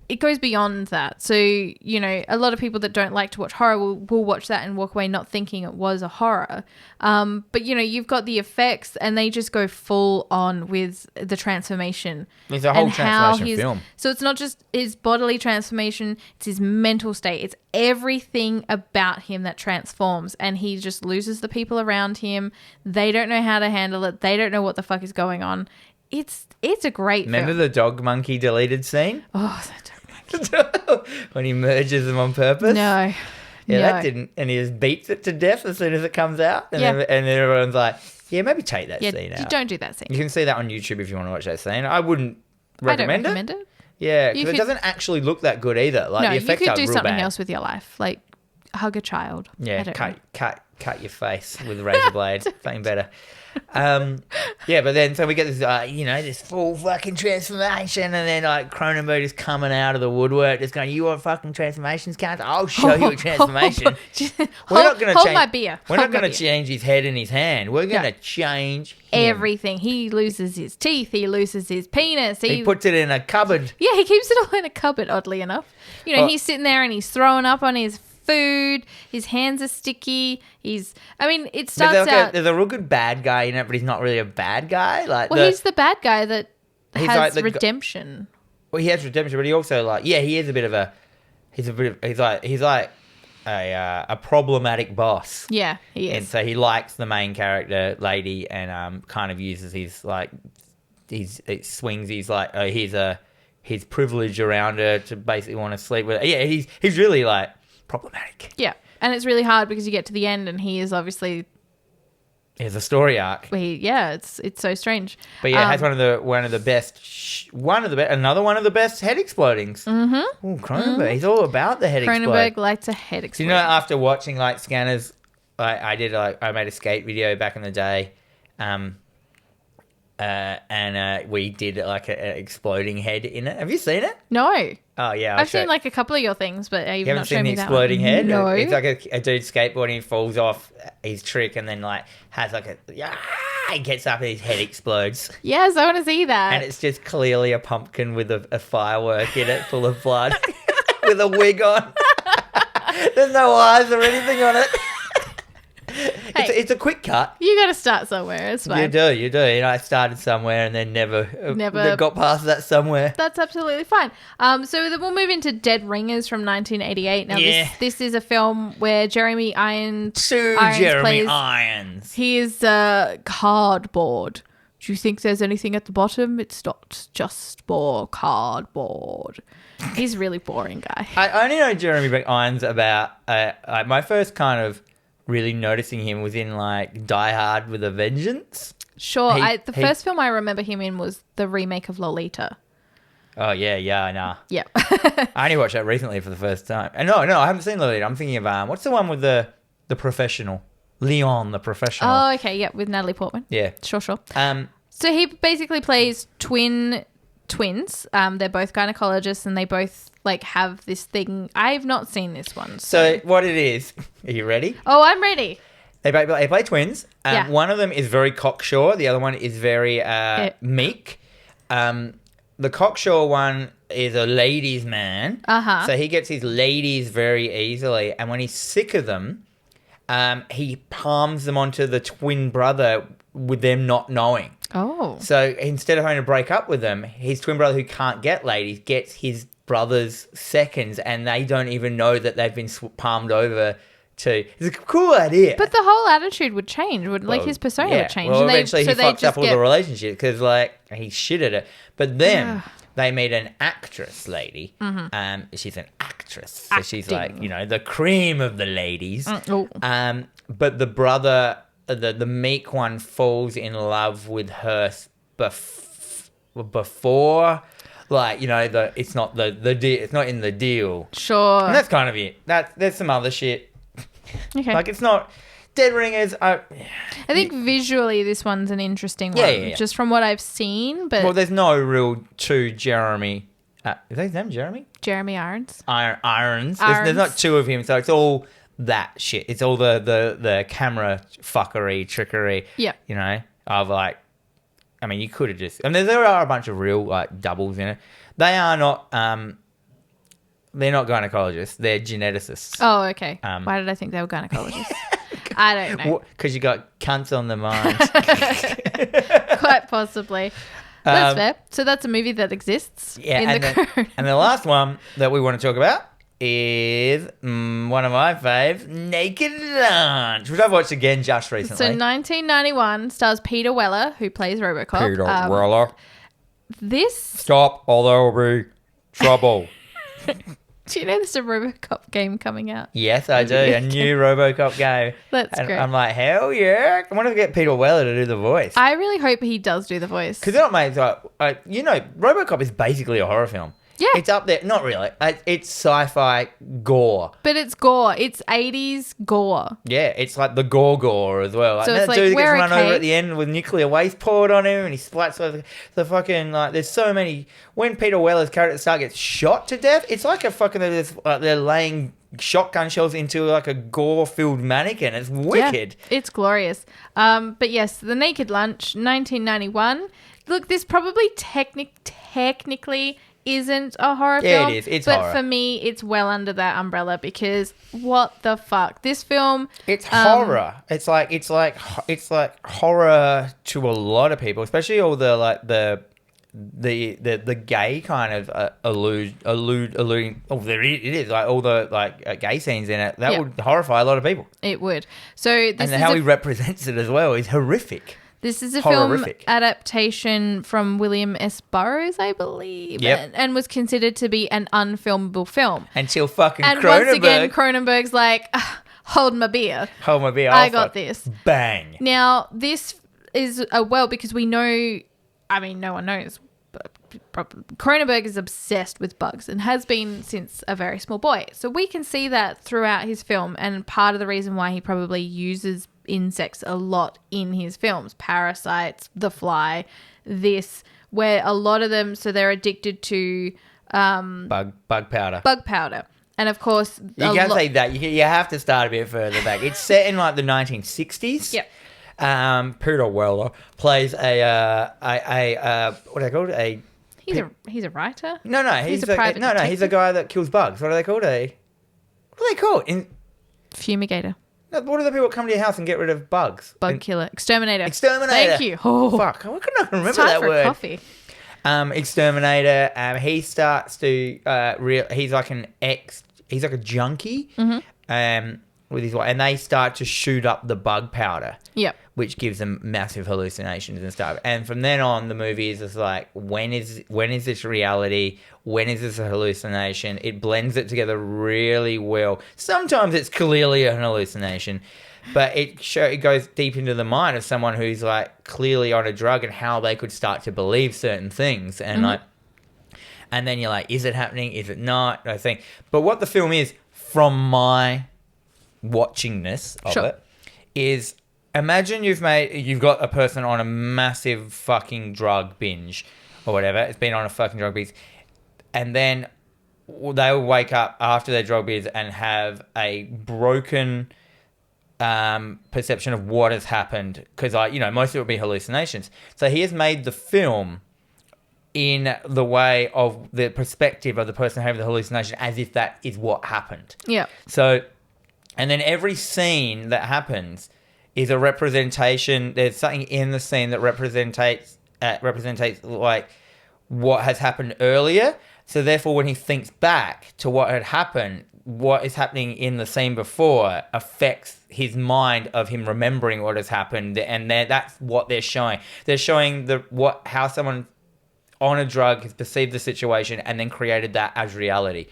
it goes beyond that. So, you know, a lot of people that don't like to watch horror will watch that and walk away not thinking it was a horror. But, you know, you've got the effects and they just go full on with the transformation. It's a whole transformation film. So it's not just his bodily transformation, it's his mental state. It's everything about him that transforms, and he just loses the people around him. They don't know how to handle it. They don't know what the fuck is going on. It's a great Remember film. the dog monkey deleted scene? Oh, that dog monkey. When he merges them on purpose? No. Yeah, that didn't. And he just beats it to death as soon as it comes out. And, and everyone's like, yeah, maybe take that scene out. Don't do that scene. You can see that on YouTube if you want to watch that scene. I wouldn't recommend it. Yeah, because it doesn't actually look that good either. Like, the effects are real bad. You could do something else with your life, like hug a child. Yeah, cut your face with a razor blade. Something better. Yeah, but then so we get this, this full fucking transformation, and then like Cronenberg is coming out of the woodwork, just going, "You want fucking transformations, cunt? I'll show you a transformation." We're not going to change my beer. We're not going to change his head and his hand. We're going to change him. Everything. He loses his teeth. He loses his penis. He puts it in a cupboard. Yeah, he keeps it all in a cupboard. Oddly enough, he's sitting there and he's throwing up on his food. His hands are sticky. It starts out. There's a real good bad guy in it, but he's not really a bad guy. He's the bad guy that has redemption. Well, he has redemption, but he also he is a bit of a. He's like a problematic boss. Yeah, he is. And so he likes the main character lady, and kind of uses his his privilege around her to basically want to sleep with her. Yeah, he's really like problematic. Yeah, and it's really hard because you get to the end and he is obviously. There's a story arc. It's so strange. But yeah, it has another one of the best head explodings. Mm-hmm. Oh, Cronenberg, he's all about the head explode. Cronenberg likes a head explode. So, after watching Scanners, I made a skate video back in the day, and we did an exploding head in it. Have you seen it? No. Oh yeah, I've seen a couple of your things, but you've not seen the exploding head. No, it's like a dude skateboarding, he falls off his trick, and then has he gets up and his head explodes. Yes, I want to see that. And it's just clearly a pumpkin with a firework in it, full of blood, with a wig on. There's no eyes or anything on it. it's a quick cut. You got to start somewhere. It's fine. You do. You know, I started somewhere and then never got past that somewhere. That's absolutely fine. So then we'll move into Dead Ringers from 1988. Now, this is a film where Jeremy Irons plays. He is cardboard. Do you think there's anything at the bottom? It's not just more cardboard. He's a really boring guy. I only know Jeremy Irons about my first kind of really noticing him was in like Die Hard with a Vengeance. Sure. The first film I remember him in was the remake of Lolita. Oh, yeah, I know. Yeah. I only watched that recently for the first time. And no, I haven't seen Lolita. I'm thinking of, what's the one with the professional? Leon, the professional. Oh, okay, yeah, with Natalie Portman. Yeah. Sure. So he basically plays twins. They're both gynecologists and they both like have this thing. I've not seen this one. So what it is, are you ready? Oh, I'm ready. They play twins. Yeah. One of them is very cocksure. The other one is very meek. The cocksure one is a ladies' man. Uh-huh. So he gets his ladies very easily. And when he's sick of them, he palms them onto the twin brother with them not knowing. Oh. So instead of having to break up with them, his twin brother who can't get ladies gets his brother's seconds and they don't even know that they've been palmed over to... It's a cool idea. But the whole attitude would change, wouldn't like his persona would change. Well, eventually he fucks up all the relationship because like he's shit at it. But then... They meet an actress lady. Mm-hmm. She's an actress. So she's like, you know, the cream of the ladies. But the brother, the meek one, falls in love with her before, like, you know, it's not it's not in the deal. Sure. And that's kind of it. There's some other shit. Okay. Like, it's not... Dead Ringers. I think visually this one's an interesting one. Yeah. Just from what I've seen, but there's no real true Jeremy. Is that his name, Jeremy? Jeremy Irons. Irons. There's not two of him, so it's all that shit. It's all the camera fuckery, trickery. Yeah. You know, of like, I mean, you could have just. I mean, there are a bunch of real like doubles in it. They are not. They're not gynecologists. They're geneticists. Oh, okay. Why did I think they were gynecologists? I don't know. Because you got cunts on the mind. Quite possibly. That's fair. So that's a movie that exists. Yeah, and the last one that we want to talk about is one of my faves, Naked Lunch, which I've watched again just recently. So 1991 stars Peter Weller, who plays RoboCop. Peter Weller. Stop, or there will be trouble. Do you know there's a RoboCop game coming out? Yes, I do. A new RoboCop game. That's great. I'm like, hell yeah. I want to get Peter Weller to do the voice. I really hope he does do the voice. Because they're not made like, you know, RoboCop is basically a horror film. Yeah. It's up there. Not really. It's sci-fi gore. But it's gore. It's 80s gore. Yeah, it's like the gore as well. So like, it's that like, dude gets we're run okay. over at the end with nuclear waste poured on him and he splats over the fucking, like, there's so many. When Peter Weller's character at the start gets shot to death, it's like a fucking, they're laying shotgun shells into like a gore-filled mannequin. It's wicked. Yeah, it's glorious. But yes, The Naked Lunch, 1991. Look, this probably technically isn't a horror film. Yeah, it is. It's but horror. For me, it's well under that umbrella because what the fuck? This film... It's horror. It's like horror to a lot of people, especially all the like the gay kind of alluding. Oh, there it is. Like all the like gay scenes in it. That would horrify a lot of people. It would. So this and how he represents it as well is horrific. This is a film adaptation from William S. Burroughs, I believe, and was considered to be an unfilmable film. Until fucking and Cronenberg. Once again, Cronenberg's like, hold my beer. Hold my beer. I got this. Bang. Now, this is, because we know, I mean, no one knows, but Cronenberg is obsessed with bugs and has been since a very small boy. So we can see that throughout his film, and part of the reason why he probably uses insects a lot in his films, parasites, The Fly, this, where a lot of them, so they're addicted to bug powder. Bug powder. And of course, you can't say that. You have to start a bit further back. It's set in like the 1960s. Yep. Peter Weller plays a what are they called? He's a writer. No, he's a private detective? He's a guy that kills bugs. What are they called? What are they called? Fumigator. What are the people that come to your house and get rid of bugs? Bug killer. Exterminator. Exterminator. Thank you. Oh. Fuck. I could not remember It's time that for word. a coffee. Exterminator. He starts to he's like he's like a junkie. With his wife, and they start to shoot up the bug powder. Yep. Which gives them massive hallucinations and stuff. And from then on, the movie is just like, when is this reality? When is this a hallucination? It blends it together really well. Sometimes it's clearly an hallucination, but it goes deep into the mind of someone who's like clearly on a drug and how they could start to believe certain things. And and then you're like, is it happening? Is it not? I think. But what the film is, from my watchingness of it, is imagine you've got a person on a massive fucking drug binge or whatever. It's been on a fucking drug binge, and then they'll wake up after their drug binge and have a broken perception of what has happened, because most of it will be hallucinations. So he has made the film in the way of the perspective of the person having the hallucination, as if that is what happened. Yeah. So. And then every scene that happens is a representation. There's something in the scene that represents like what has happened earlier. So therefore, when he thinks back to what had happened, what is happening in the scene before affects his mind of him remembering what has happened. And that's what they're showing. They're showing how someone on a drug has perceived the situation and then created that as reality.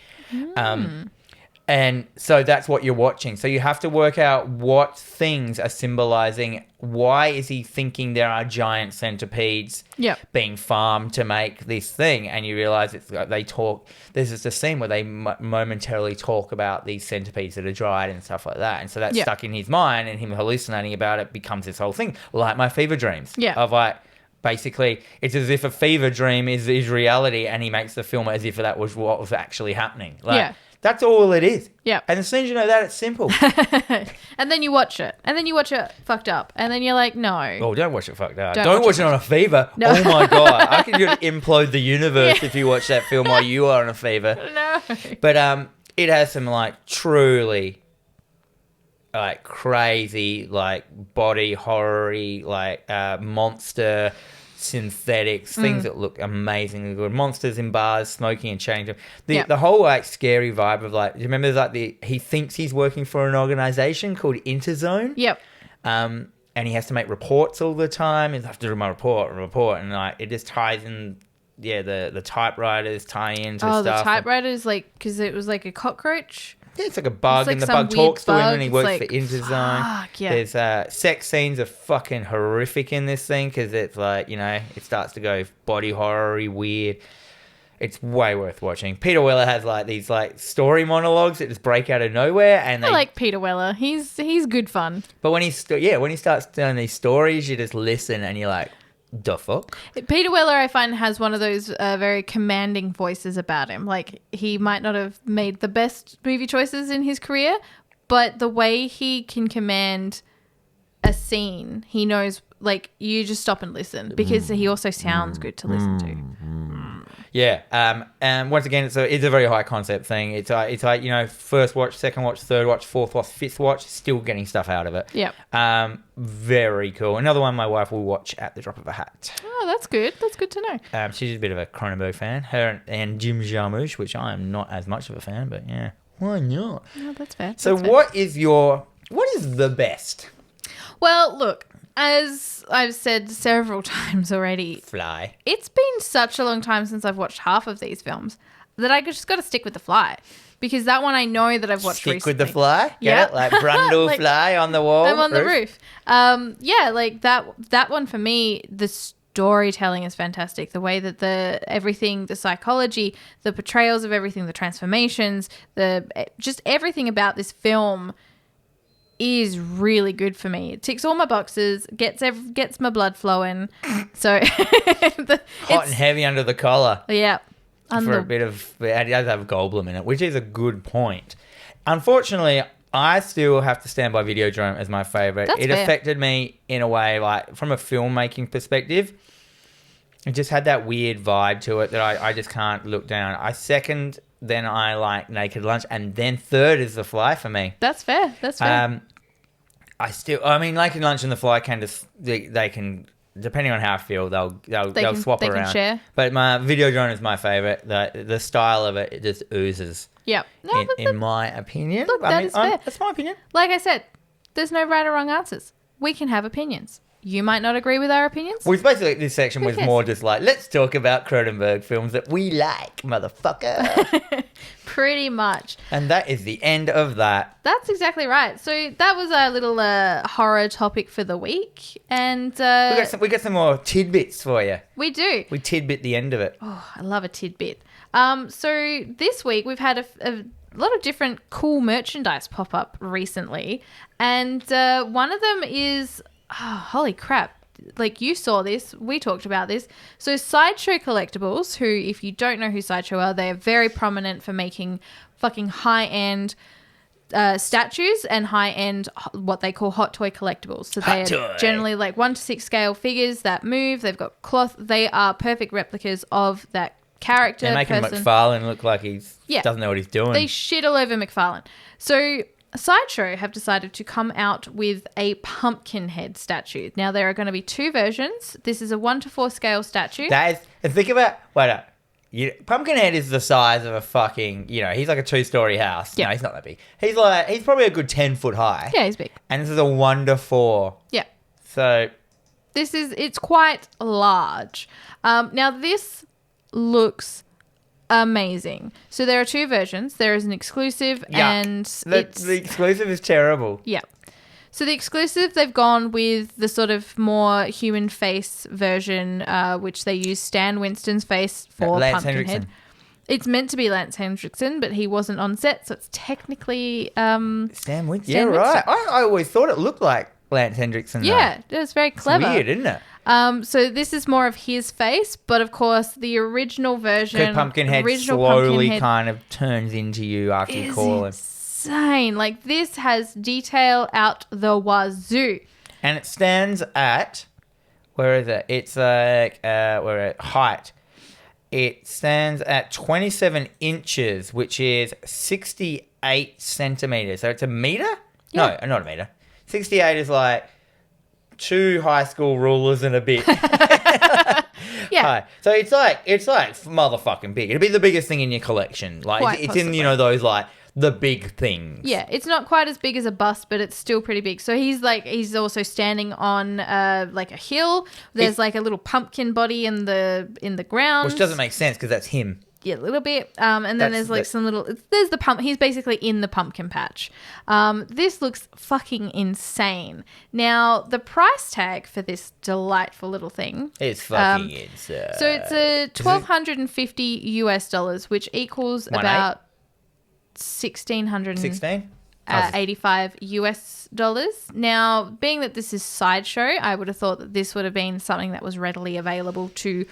And so that's what you're watching. So you have to work out what things are symbolizing. Why is he thinking there are giant centipedes being farmed to make this thing? And you realize they talk. There's just a scene where they momentarily talk about these centipedes that are dried and stuff like that. And so that's stuck in his mind, and him hallucinating about it becomes this whole thing, like my fever dreams. Of like, basically, it's as if a fever dream is reality, and he makes the film as if that was what was actually happening. That's all it is. Yeah. And as soon as you know that, it's simple. And then you watch it. And then you watch it fucked up. And then you're like, no. Oh, don't watch it fucked up. Don't watch it on a fever. No. Oh, my God. I could implode the universe if you watch that film while you are on a fever. No. But it has some, like, truly, like, crazy, like, body horror-y, like, monster synthetics, things that look amazingly good. Monsters in bars, smoking and changing. The whole like scary vibe of like, do you remember like he thinks he's working for an organization called Interzone? Yep. And he has to make reports all the time. He'll have to do my report, and like it just ties in. Yeah, the typewriters tie into stuff. Oh, the typewriters, like, because it was like a cockroach. Yeah, it's like a bug, and the bug talks to him, and he works for Interzone. There's sex scenes are fucking horrific in this thing, because it's like, it starts to go body horror-y, weird. It's way worth watching. Peter Weller has like these like story monologues that just break out of nowhere, and I like Peter Weller. He's good fun. But when he starts telling these stories, you just listen, and you're like, the fuck? Peter Weller, I find, has one of those very commanding voices about him. Like, he might not have made the best movie choices in his career, but the way he can command a scene, he knows, like, you just stop and listen, because he also sounds good to listen to. Yeah. And once again, it's a very high concept thing. It's like, first watch, second watch, third watch, fourth watch, fifth watch, still getting stuff out of it. Yep. Very cool. Another one my wife will watch at the drop of a hat. Oh, that's good. That's good to know. She's a bit of a Cronenberg fan. Her and Jim Jarmusch, which I am not as much of a fan, but yeah, why not? Oh, that's fair. So what is the best? Well, look, as I've said several times already, Fly. It's been such a long time since I've watched half of these films that I just got to stick with The Fly, because that one I know that I've watched recently. Stick with The Fly? Yeah. Like Brundle like, fly on the wall? I'm on the roof. Yeah, like that one for me, the storytelling is fantastic. The way that everything, the psychology, the portrayals of everything, the transformations, just everything about this film is really good for me. It ticks all my boxes, gets my blood flowing. So hot and heavy under the collar. Yeah. For a bit of, it does have Goldblum in it, which is a good point. Unfortunately, I still have to stand by Videodrome as my favourite. It fair. Affected me in a way, like from a filmmaking perspective. It just had that weird vibe to it that I just can't look down. I second, then I like Naked Lunch, and then third is The Fly for me. That's fair. That's fair. I mean, like in Lunch on the Fly, they can, depending on how I feel, they'll swap around. They can share. But my Videodrone is my favorite. The style of it just oozes. Yep. In my opinion. Look, is fair. That's my opinion. Like I said, there's no right or wrong answers. We can have opinions. You might not agree with our opinions. Well, basically, this section was more just like, let's talk about Cronenberg films that we like, motherfucker. Pretty much. And that is the end of that. That's exactly right. So that was our little horror topic for the week. And we got some more tidbits for you. We do. We tidbit the end of it. Oh, I love a tidbit. So this week we've had a lot of different cool merchandise pop up recently. And one of them is... Oh, holy crap. Like, you saw this. We talked about this. So Sideshow Collectibles, who, if you don't know who Sideshow are, they are very prominent for making fucking high-end statues and high-end what they call hot toy collectibles. So they are generally like 1:6 scale figures that move. They've got cloth. They are perfect replicas of that character. They're making McFarlane look like doesn't know what he's doing. They shit all over McFarlane. So... Sideshow have decided to come out with a Pumpkinhead statue. Now, there are going to be 2 versions. This is a 1:4 scale statue. Think about... Pumpkinhead is the size of a fucking... he's like a 2-story house. Yep. No, he's not that big. He's probably a good 10 foot high. Yeah, he's big. And this is a 1:4. Yeah. So... It's quite large. Now, this looks... amazing. So there are 2 versions. There is an exclusive and the exclusive is terrible. Yeah. So the exclusive, they've gone with the sort of more human face version, which they use Stan Winston's face for Lance Pumpkinhead. It's meant to be Lance Hendrickson, but he wasn't on set, so it's technically Stan Winston. Yeah, right. I always thought it looked like Lance Hendrickson. Yeah, it was very clever. It's weird, isn't it? So this is more of his face, but of course the original version... Because Pumpkinhead slowly kind of turns into you after you call him. Insane. Like, this has detail out the wazoo. And it stands at... Where is it? It's like... we're at height. It stands at 27 inches, which is 68 centimetres. So it's a metre? Yeah. No, not a metre. 68 is like... 2 high school rulers and a bit. Yeah. So it's like motherfucking big. It'd be the biggest thing in your collection. Like it's in those like the big things. Yeah, it's not quite as big as a bust, but it's still pretty big. So he's also standing on like a hill. There's like a little pumpkin body in the ground, which doesn't make sense because that's him. Yeah, a little bit. And then there's like some little... There's the pump. He's basically in the pumpkin patch. This looks fucking insane. Now, the price tag for this delightful little thing... It's fucking insane. So it's $1,250 US, which equals about $1,685 US dollars. Now, being that this is Sideshow, I would have thought that this would have been something that was readily available to...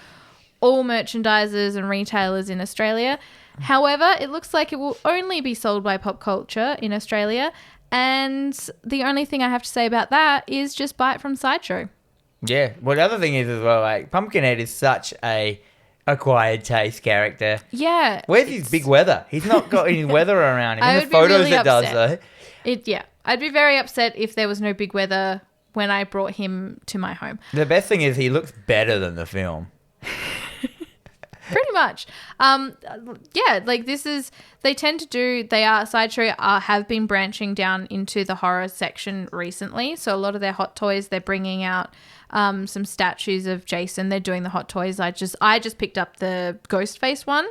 all merchandisers and retailers in Australia. However, it looks like it will only be sold by Pop Culture in Australia. And the only thing I have to say about that is just buy it from Sideshow. Yeah. Well, the other thing is as well, like, Pumpkinhead is such a acquired taste character. Yeah. Where's his big weather? He's not got any weather around him. In the photos really it does, though. Yeah. I'd be very upset if there was no big weather when I brought him to my home. The best thing is he looks better than the film. Pretty much. Yeah, like this is, Sideshow have been branching down into the horror section recently. So a lot of their hot toys, they're bringing out some statues of Jason. They're doing the hot toys. I just picked up the Ghostface one.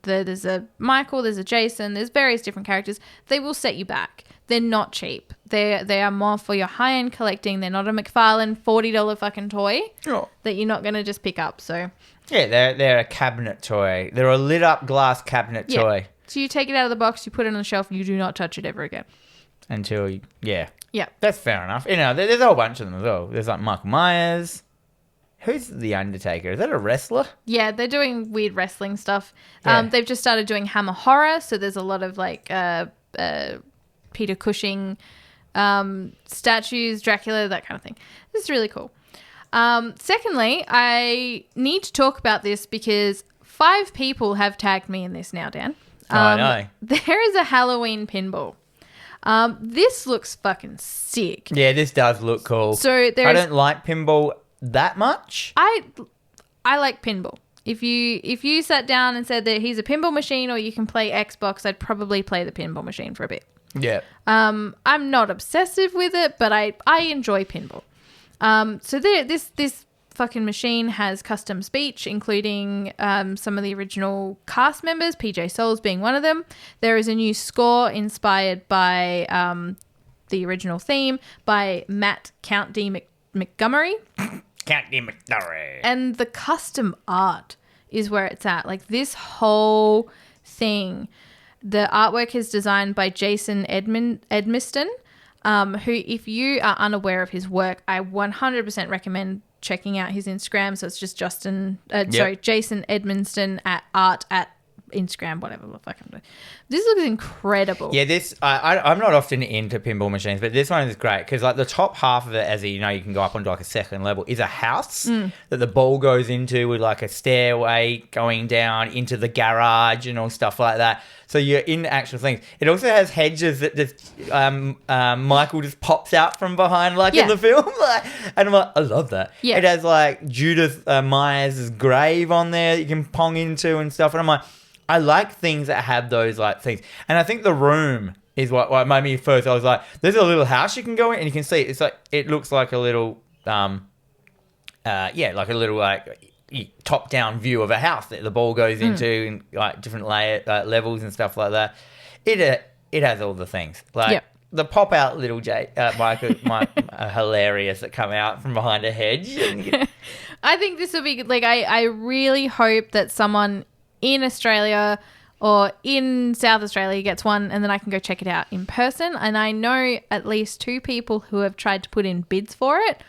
There's a Michael, there's a Jason, there's various different characters. They will set you back. They're not cheap. They are more for your high-end collecting. They're not a McFarlane $40 fucking toy that you're not going to just pick up. So yeah, they're a cabinet toy. They're a lit-up glass cabinet toy. So you take it out of the box, you put it on the shelf, and you do not touch it ever again. Until, Yeah. That's fair enough. You know, there's a whole bunch of them as well. There's like Michael Myers. Who's The Undertaker? Is that a wrestler? Yeah, they're doing weird wrestling stuff. Yeah. They've just started doing Hammer Horror, so there's a lot of like Peter Cushing statues, Dracula, that kind of thing. This is really cool. Secondly, I need to talk about this because 5 people have tagged me in this now, Dan. I know. There is a Halloween pinball. This looks fucking sick. Yeah, this does look cool. So I don't like pinball that much. I like pinball. If you sat down and said that here's a pinball machine or you can play Xbox, I'd probably play the pinball machine for a bit. Yeah. I'm not obsessive with it, but I enjoy pinball. So this fucking machine has custom speech, including some of the original cast members, PJ Souls being one of them. There is a new score inspired by the original theme by Matt Count D. Montgomery. Count D. Montgomery. And the custom art is where it's at. Like this whole thing, the artwork is designed by Jason Edmiston, who, if you are unaware of his work, I 100% recommend checking out his Instagram. So it's just Jason Edmiston at art at Instagram, whatever the fuck I'm doing. This looks incredible. Yeah, this I'm not often into pinball machines, but this one is great because like the top half of it, as you know, you can go up onto like a second level, is a house that the ball goes into with like a stairway going down into the garage and all stuff like that. So you're in actual things. It also has hedges that just Michael just pops out from behind, like in the film. And I'm like, I love that. Yeah. It has like Judith Myers' grave on there that you can pong into and stuff. And I'm like, I like things that have those like things. And I think the room is what made me first. I was like, there's a little house you can go in and you can see it's like it looks like a little like a little like top down view of a house that the ball goes into and like different levels and stuff like that. It has all the things. Like the pop out little Michael hilarious that come out from behind a hedge. I think this will be good. Like I really hope that someone in Australia or in South Australia gets one and then I can go check it out in person. And I know at least 2 people who have tried to put in bids for it,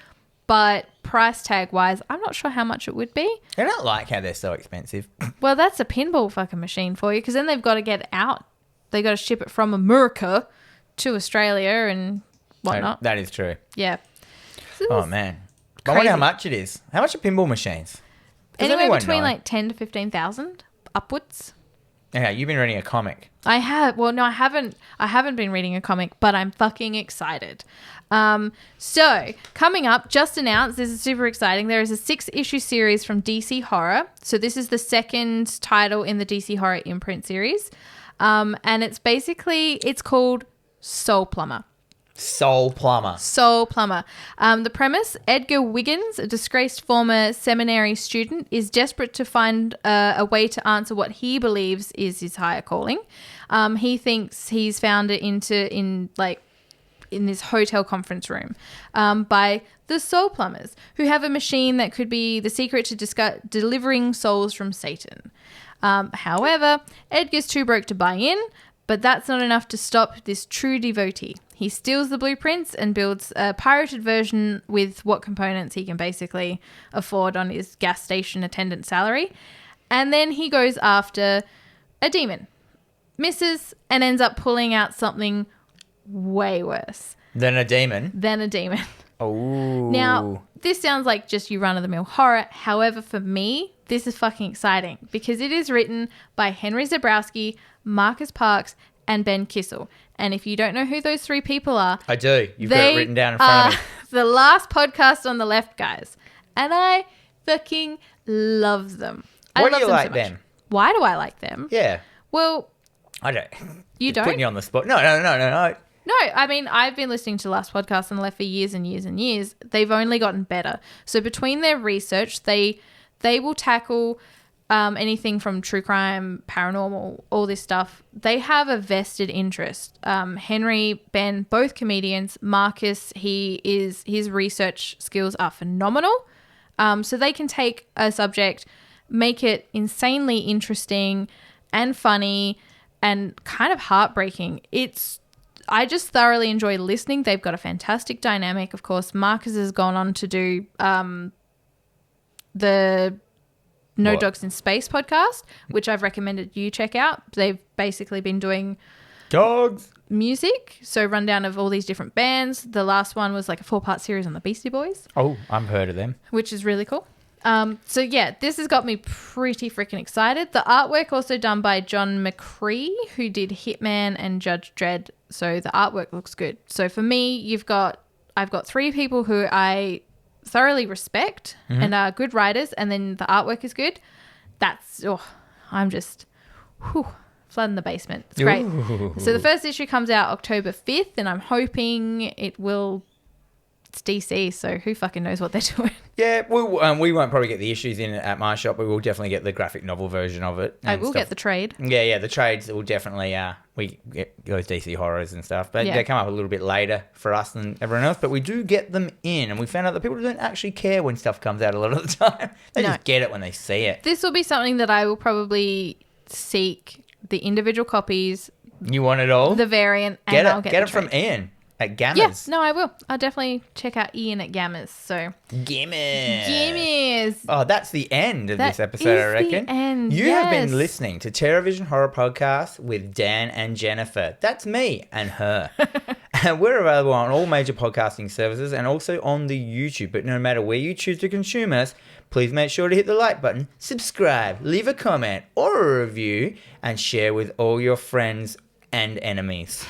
but price tag wise, I'm not sure how much it would be. I don't like how they're so expensive. Well, that's a pinball fucking machine for you because then they've got to get out. They got to ship it from America to Australia and whatnot. That is true. Yeah. Oh, man. I wonder how much it is. How much are pinball machines? Anywhere between like 10 to 15,000 upwards. Yeah, you've been reading a comic. I have. Well, no, I haven't. I haven't been reading a comic, but I'm fucking excited. So coming up, just announced, this is super exciting. There is a 6-issue series from DC Horror. So this is the second title in the DC Horror imprint series. And it's called Soul Plumber. Soul Plumber. Soul Plumber. The premise, Edgar Wiggins, a disgraced former seminary student, is desperate to find a way to answer what he believes is his higher calling. He thinks he's found it in this hotel conference room by the Soul Plumbers, who have a machine that could be the secret to delivering souls from Satan. However, Edgar's too broke to buy in, but that's not enough to stop this true devotee. He steals the blueprints and builds a pirated version with what components he can basically afford on his gas station attendant salary. And then he goes after a demon, misses, and ends up pulling out something way worse. Than a demon? Oh. Now, this sounds like just your run-of-the-mill horror. However, for me, this is fucking exciting because it is written by Henry Zebrowski, Marcus Parks, and Ben Kissel. And if you don't know who those 3 people are... I do. You've got it written down in front of me. The last podcast on the left, guys. And I fucking love them. Why do you like them? Why do I like them? Yeah. Well... I don't. You don't? Putting you on the spot. No. No, I mean, I've been listening to the last podcast on the left for years and years and years. They've only gotten better. So between their research, they will tackle... anything from true crime, paranormal, all this stuff. They have a vested interest. Henry, Ben, both comedians. Marcus, his research skills are phenomenal. So they can take a subject, make it insanely interesting and funny and kind of heartbreaking. I just thoroughly enjoy listening. They've got a fantastic dynamic. Of course, Marcus has gone on to do the No Dogs in Space podcast, which I've recommended you check out. They've basically been doing dogs music, so rundown of all these different bands. The last one was like a 4-part series on the Beastie Boys. Oh, I've heard of them. Which is really cool. So yeah, this has got me pretty freaking excited. The artwork also done by John McCree, who did Hitman and Judge Dredd. so the artwork looks good. So for me, I've got 3 people who I thoroughly respect and are good writers, and then the artwork is good. I'm just flooding the basement. It's great. So the first issue comes out October 5th, and I'm hoping it will. It's DC, so who fucking knows what they're doing? Yeah, we won't probably get the issues in at my shop, but we'll definitely get the graphic novel version of it. I will get the trade. Yeah, the trades will definitely, we get those DC horrors and stuff, but they come up a little bit later for us than everyone else, but we do get them in, and we found out that people don't actually care when stuff comes out a lot of the time. They just get it when they see it. This will be something that I will probably seek the individual copies. You want it all? The variant, and I'll get it from Ian. At Gammas. Yes, I will. I'll definitely check out Ian at Gammas. So Gammas. Oh, that's the end of this episode, I reckon. The end. You have been listening to TerrorVision Horror Podcast with Dan and Jennifer. That's me and her. And we're available on all major podcasting services and also on the YouTube. But no matter where you choose to consume us, please make sure to hit the like button, subscribe, leave a comment or a review, and share with all your friends and enemies.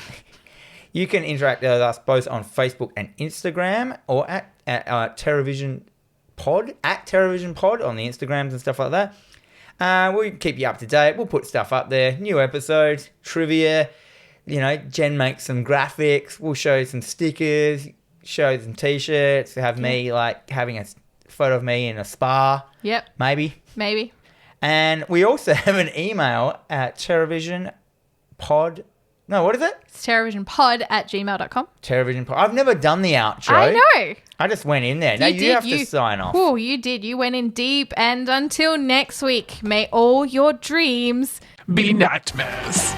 You can interact with us both on Facebook and Instagram, or at TerrorVision Pod, at TerrorVision Pod on the Instagrams and stuff like that. We'll keep you up to date. We'll put stuff up there, new episodes, trivia. Jen makes some graphics. We'll show you some stickers, show some T-shirts. Have me having a photo of me in a spa. Yep. Maybe. And we also have an email at TerrorVision Pod. No, what is it? It's TerrorVisionPod@gmail.com. TerrorVision Pod. I've never done the outro. I know. I just went in there. Now you have to sign off. Oh, you did. You went in deep. And until next week, may all your dreams be nightmares.